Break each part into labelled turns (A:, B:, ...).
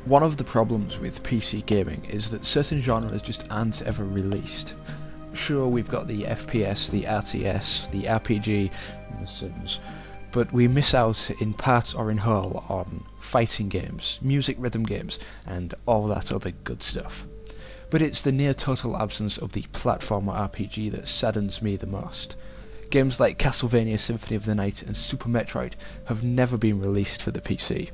A: One of the problems with PC gaming is that certain genres just aren't ever released. Sure, we've got the FPS, the RTS, the RPG, and the Sims, but we miss out in part or in whole on fighting games, music rhythm games, and all that other good stuff. But it's the near total absence of the platformer RPG that saddens me the most. Games like Castlevania Symphony of the Night and Super Metroid have never been released for the PC.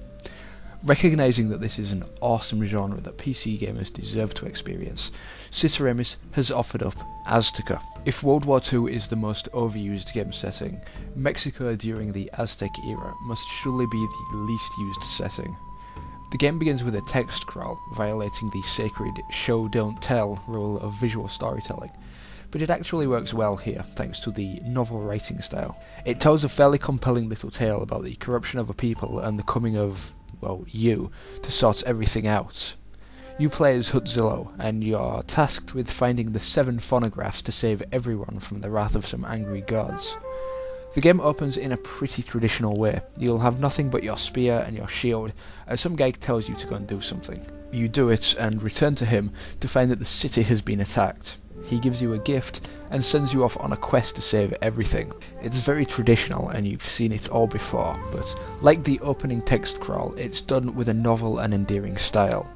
A: Recognising that this is an awesome genre that PC gamers deserve to experience, Citérémis has offered up Aztaka. If World War II is the most overused game setting, Mexico during the Aztec era must surely be the least used setting. The game begins with a text crawl, violating the sacred show-don't-tell rule of visual storytelling, but it actually works well here thanks to the novel writing style. It tells a fairly compelling little tale about the corruption of a people and the coming of, well, you, to sort everything out. You play as Hutzillo, and you're tasked with finding the 7 phonographs to save everyone from the wrath of some angry gods. The game opens in a pretty traditional way. You'll have nothing but your spear and your shield, as some guy tells you to go and do something. You do it, and return to him to find that the city has been attacked. He gives you a gift, and sends you off on a quest to save everything. It's very traditional, and you've seen it all before, but like the opening text crawl, it's done with a novel and endearing style.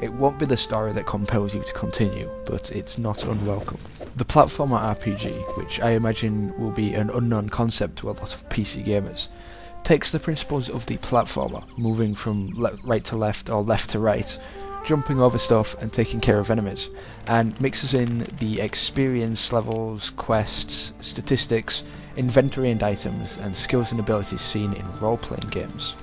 A: It won't be the story that compels you to continue, but it's not unwelcome. The platformer RPG, which I imagine will be an unknown concept to a lot of PC gamers, takes the principles of the platformer, moving from right to left or left to right, jumping over stuff and taking care of enemies, and mixes in the experience levels, quests, statistics, inventory and items, and skills and abilities seen in role-playing games.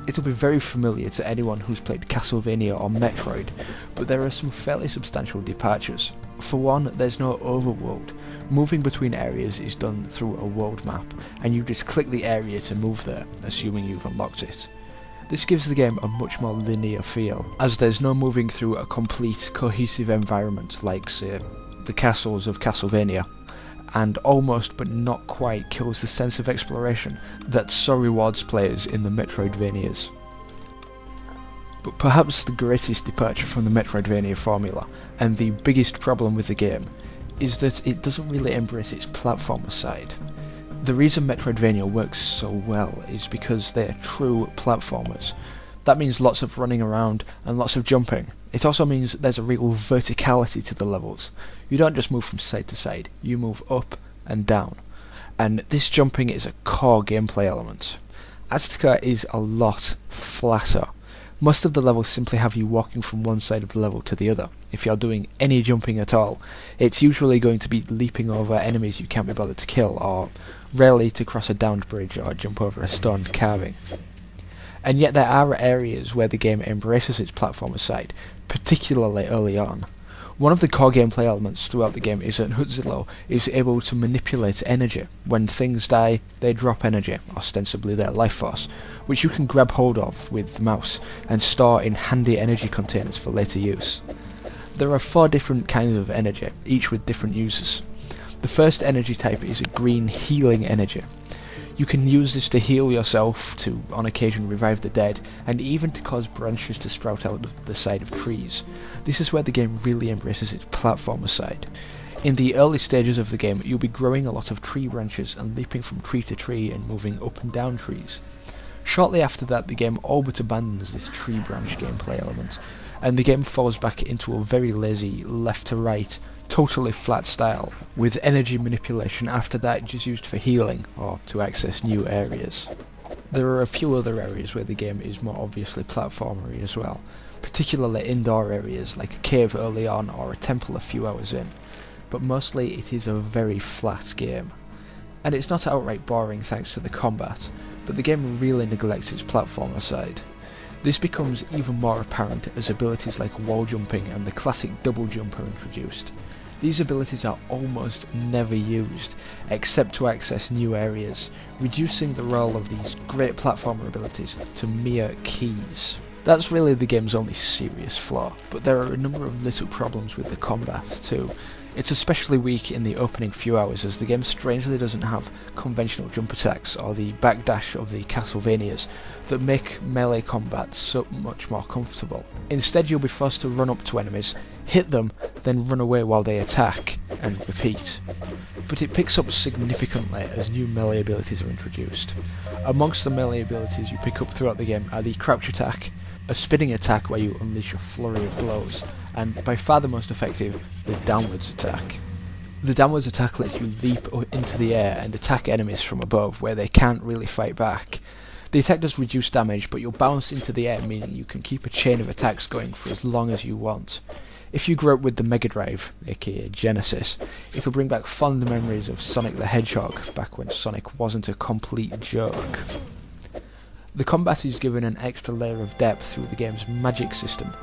A: It'll be very familiar to anyone who's played Castlevania or Metroid, but there are some fairly substantial departures. For one, there's no overworld. Moving between areas is done through a world map, and you just click the area to move there, assuming you've unlocked it. This gives the game a much more linear feel, as there's no moving through a complete, cohesive environment like, say, the castles of Castlevania, and almost but not quite kills the sense of exploration that so rewards players in the Metroidvanias. But perhaps the greatest departure from the Metroidvania formula, and the biggest problem with the game, is that it doesn't really embrace its platformer side. The reason Metroidvania works so well is because they're true platformers. That means lots of running around and lots of jumping. It also means there's a real verticality to the levels. You don't just move from side to side, you move up and down. And this jumping is a core gameplay element. Aztaka is a lot flatter. Most of the levels simply have you walking from one side of the level to the other. If you're doing any jumping at all, it's usually going to be leaping over enemies you can't be bothered to kill, or rarely to cross a downed bridge or jump over a stone carving. And yet there are areas where the game embraces its platformer side, particularly early on. One of the core gameplay elements throughout the game is that Hutzillo is able to manipulate energy. When things die, they drop energy, ostensibly their life force, which you can grab hold of with the mouse and store in handy energy containers for later use. There are 4 different kinds of energy, each with different uses. The first energy type is a green healing energy. You can use this to heal yourself, to on occasion revive the dead, and even to cause branches to sprout out of the side of trees. This is where the game really embraces its platformer side. In the early stages of the game, you'll be growing a lot of tree branches and leaping from tree to tree and moving up and down trees. Shortly after that, the game all but abandons this tree branch gameplay element, and the game falls back into a very lazy left to right, totally flat style, with energy manipulation after that just used for healing or to access new areas. There are a few other areas where the game is more obviously platformery as well, particularly indoor areas like a cave early on or a temple a few hours in, but mostly it is a very flat game. And it's not outright boring thanks to the combat, but the game really neglects its platformer side. This becomes even more apparent as abilities like wall jumping and the classic double jump are introduced. These abilities are almost never used, except to access new areas, reducing the role of these great platformer abilities to mere keys. That's really the game's only serious flaw, but there are a number of little problems with the combat too. It's especially weak in the opening few hours, as the game strangely doesn't have conventional jump attacks or the backdash of the Castlevanias that make melee combat so much more comfortable. Instead, you'll be forced to run up to enemies, hit them, then run away while they attack, and repeat. But it picks up significantly as new melee abilities are introduced. Amongst the melee abilities you pick up throughout the game are the crouch attack, a spinning attack where you unleash a flurry of blows, and by far the most effective, the downwards attack. The downwards attack lets you leap into the air and attack enemies from above where they can't really fight back. The attack does reduce damage, but you'll bounce into the air, meaning you can keep a chain of attacks going for as long as you want. If you grew up with the Mega Drive, aka Genesis, it'll bring back fond memories of Sonic the Hedgehog, back when Sonic wasn't a complete joke. The combat is given an extra layer of depth through the game's magic system.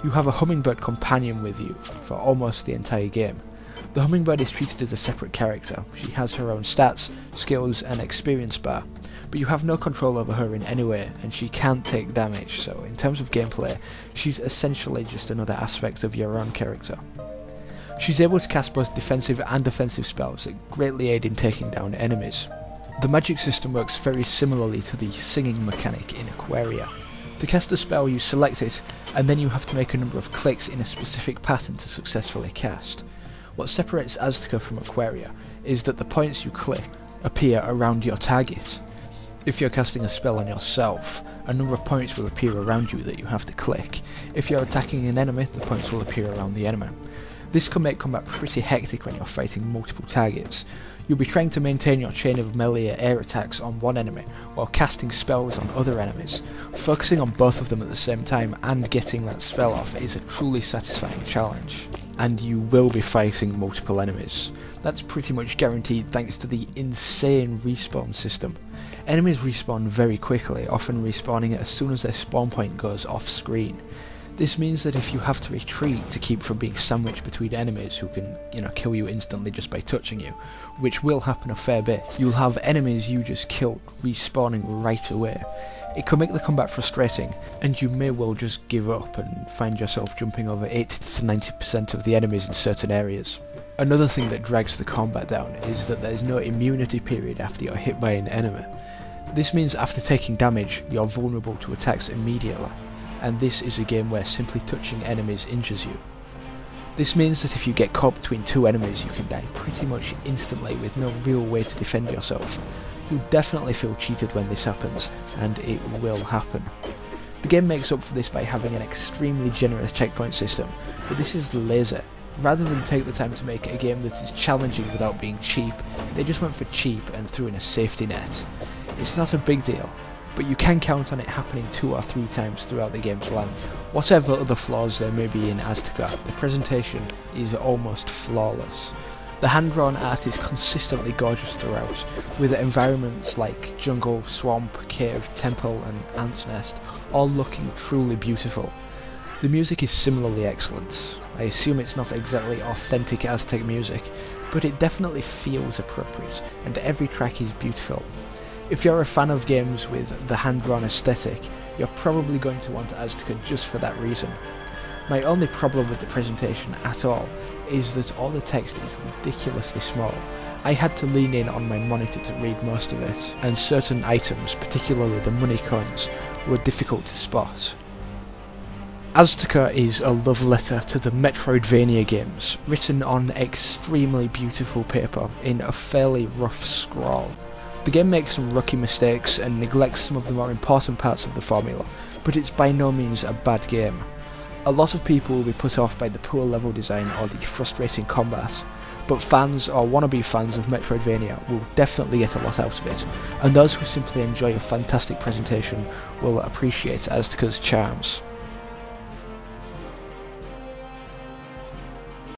A: You have a hummingbird companion with you for almost the entire game. The hummingbird is treated as a separate character. She has her own stats, skills and experience bar, but you have no control over her in any way, and she can't take damage, so in terms of gameplay, she's essentially just another aspect of your own character. She's able to cast both defensive and offensive spells that greatly aid in taking down enemies. The magic system works very similarly to the singing mechanic in Aquaria. To cast a spell, you select it, and then you have to make a number of clicks in a specific pattern to successfully cast. What separates Aztaka from Aquaria is that the points you click appear around your target. If you're casting a spell on yourself, a number of points will appear around you that you have to click. If you're attacking an enemy, the points will appear around the enemy. This can make combat pretty hectic when you're fighting multiple targets. You'll be trying to maintain your chain of melee air attacks on one enemy, while casting spells on other enemies. Focusing on both of them at the same time and getting that spell off is a truly satisfying challenge. And you will be fighting multiple enemies. That's pretty much guaranteed thanks to the insane respawn system. Enemies respawn very quickly, often respawning as soon as their spawn point goes off screen. This means that if you have to retreat to keep from being sandwiched between enemies who can, kill you instantly just by touching you, which will happen a fair bit, you'll have enemies you just killed respawning right away. It can make the combat frustrating, and you may well just give up and find yourself jumping over 80 to 90% of the enemies in certain areas. Another thing that drags the combat down is that there is no immunity period after you're hit by an enemy. This means after taking damage, you're vulnerable to attacks immediately, and this is a game where simply touching enemies injures you. This means that if you get caught between two enemies, you can die pretty much instantly with no real way to defend yourself. You'll definitely feel cheated when this happens, and it will happen. The game makes up for this by having an extremely generous checkpoint system, but this is lazy. Rather than take the time to make a game that is challenging without being cheap, they just went for cheap and threw in a safety net. It's not a big deal, but you can count on it happening 2 or 3 times throughout the game's length. Whatever other flaws there may be in Aztaka, the presentation is almost flawless. The hand-drawn art is consistently gorgeous throughout, with environments like jungle, swamp, cave, temple and ant's nest all looking truly beautiful. The music is similarly excellent. I assume it's not exactly authentic Aztec music, but it definitely feels appropriate, and every track is beautiful. If you're a fan of games with the hand-drawn aesthetic, you're probably going to want Aztaka just for that reason. My only problem with the presentation at all is that all the text is ridiculously small. I had to lean in on my monitor to read most of it, and certain items, particularly the money coins, were difficult to spot. Aztaka is a love letter to the METROIDVANIA games, written on extremely beautiful paper in a fairly rough scrawl. The game makes some rookie mistakes and neglects some of the more important parts of the formula, but it's by no means a bad game. A lot of people will be put off by the poor level design or the frustrating combat, but fans or wannabe fans of METROIDVANIA will definitely get a lot out of it, and those who simply enjoy a fantastic presentation will appreciate Aztaka's charms.